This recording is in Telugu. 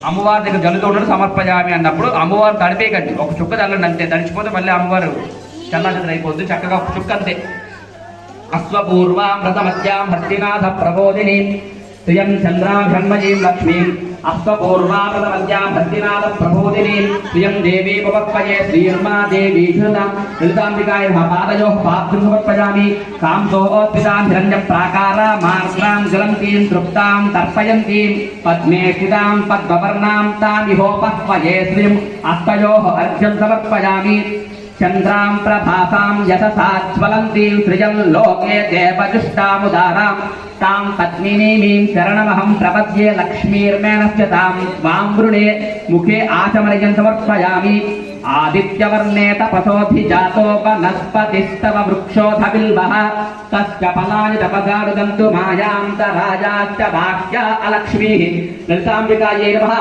అమ్మవారి దగ్గర జల్లుతోడు సమర్పయామి అన్నప్పుడు అమ్మవారు తడిపేయకండి, ఒక చుక్క చల్లండి అంతే. తడిచిపోతే మళ్ళీ అమ్మవారు చల్లచంద్ర అయిపోద్ది. చక్కగా ఒక చుక్క అంతే. అశ్వపూర్వామృతమధ్యాం హస్తినాథ ప్రబోధిని శ్రియం చంద్రాభిషన్మయీం లక్ష్మీం అశ్వపూర్వామృతమధ్యాం హస్తినాథ ప్రబోధిని శ్రియం దేవీ ఉపపత్పయే శ్రీర్మా దేవీ లలితాంబికాయ పాదయోః పాత్రం సమర్పయామి. కాంసోత్పితాం హిరణ్య ప్రాకార మార్గాం జ్వలంతీం తృప్తాం తర్పయంతీం పద్మే స్థితాం పద్మవర్ణాం తామిహోపత్పయే శ్రీం అస్తయోః అర్ఘ్యం సమర్పయామి. చంద్రాం ప్రభాసాం యశసా జ్వలంతీం సృజం లోకే దేవజుష్టాముదారాం తాం పద్మినీమీం శరణమహం ప్రపద్యే లక్ష్మీర్మేణస్య తాం త్వాం వృణే ముఖే ఆచమనయం సమర్పయామి. ఆదిత్యవర్ణే తపసోऽధిజాతో వనస్పతిస్తవ వృక్షోऽథ బిల్వః తస్య ఫలాని తపసారుదంతు మాయాంతరాజాశ్చ బాహ్యా అలక్ష్మీః. లలితాంబికాయై నమః.